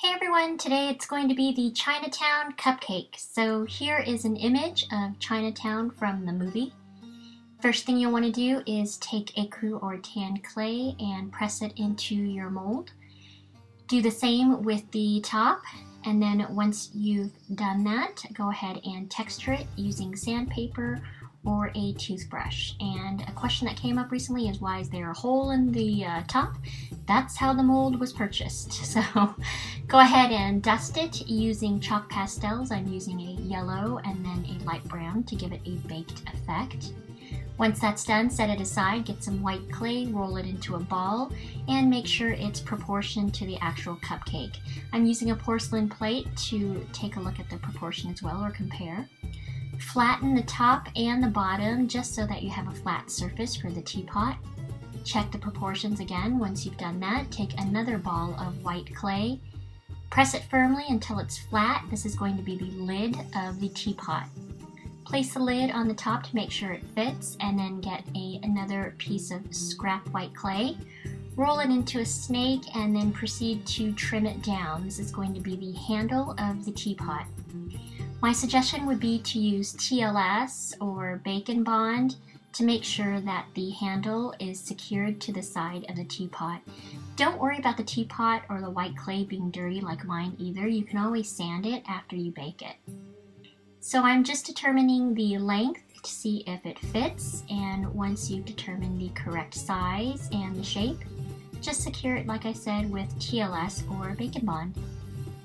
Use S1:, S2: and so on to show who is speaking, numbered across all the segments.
S1: Hey everyone, today it's going to be the Chinatown Cupcake. So here is an image of Chinatown from the movie. First thing you'll want to do is take ecru or tan clay and press it into your mold. Do the same with the top, and then once you've done that, go ahead and texture it using sandpaper or a toothbrush. And a question that came up recently is, why is there a hole in the top? That's how the mold was purchased. So go ahead and dust it using chalk pastels. I'm using a yellow and then a light brown to give it a baked effect. Once that's done, set it aside, get some white clay, roll it into a ball, and make sure it's proportioned to the actual cupcake. I'm using a porcelain plate to take a look at the proportion as well, or compare. Flatten the top and the bottom just so that you have a flat surface for the teapot. Check the proportions again. Once you've done that, take another ball of white clay, press it firmly until it's flat. This is going to be the lid of the teapot. Place the lid on the top to make sure it fits, and then get another piece of scrap white clay, roll it into a snake, and then proceed to trim it down. This is going to be the handle of the teapot. My suggestion would be to use TLS or Bake and Bond to make sure that the handle is secured to the side of the teapot. Don't worry about the teapot or the white clay being dirty like mine either. You can always sand it after you bake it. So I'm just determining the length to see if it fits, and once you've determined the correct size and the shape, just secure it, like I said, with TLS or Bake and Bond.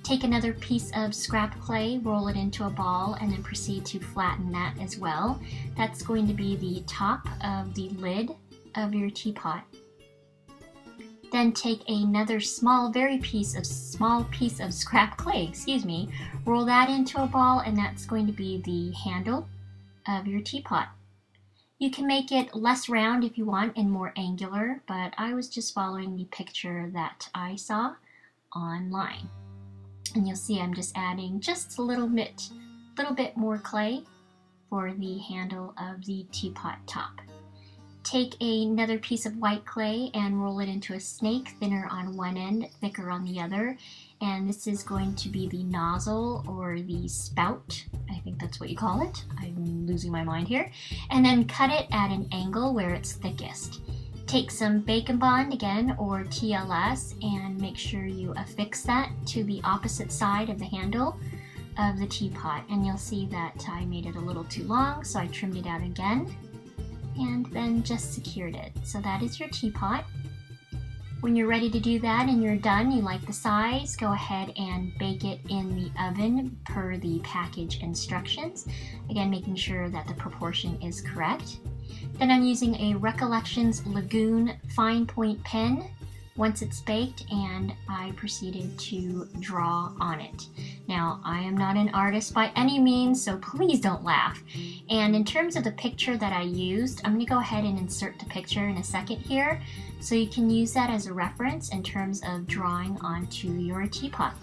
S1: Take another piece of scrap clay, roll it into a ball, and then proceed to flatten that as well. That's going to be the top of the lid of your teapot. Then take another small piece of scrap clay, roll that into a ball, and that's going to be the handle of your teapot. You can make it less round if you want and more angular, but I was just following the picture that I saw online. And you'll see I'm just adding just a little bit more clay for the handle of the teapot top. Take another piece of white clay and roll it into a snake, thinner on one end, thicker on the other. And this is going to be the nozzle or the spout. I think that's what you call it. I'm losing my mind here. And then cut it at an angle where it's thickest. Take some Bake and Bond again, or TLS, and make sure you affix that to the opposite side of the handle of the teapot. And you'll see that I made it a little too long, so I trimmed it out again and then just secured it. So that is your teapot. When you're ready to do that and you're done, you like the size, go ahead and bake it in the oven per the package instructions. Again, making sure that the proportion is correct. Then I'm using a Recollections Lagoon fine point pen once it's baked, and I proceeded to draw on it. Now, I am not an artist by any means, so please don't laugh. And in terms of the picture that I used, I'm going to go ahead and insert the picture in a second here, so you can use that as a reference in terms of drawing onto your teapot.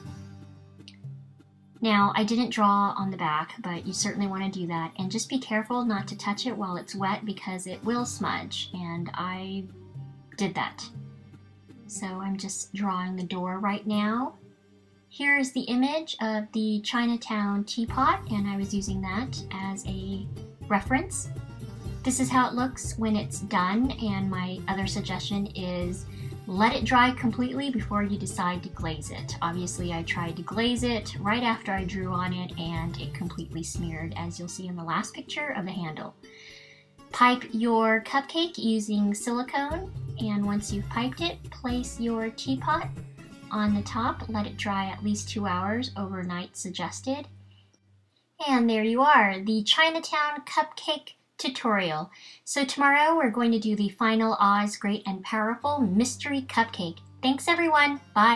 S1: Now, I didn't draw on the back, but you certainly want to do that. And just be careful not to touch it while it's wet, because it will smudge, and I did that. So I'm just drawing the door right now. Here is the image of the Chinatown teapot, and I was using that as a reference. This is how it looks when it's done, and my other suggestion is let it dry completely before you decide to glaze it. Obviously, I tried to glaze it right after I drew on it, and it completely smeared, as you'll see in the last picture of the handle. Pipe your cupcake using silicone, and once you've piped it, place your teapot on the top. Let it dry at least 2 hours, overnight suggested. And there you are, the Chinatown Cupcake tutorial. So tomorrow we're going to do the final Oz Great and Powerful Mystery Cupcake. Thanks everyone, bye!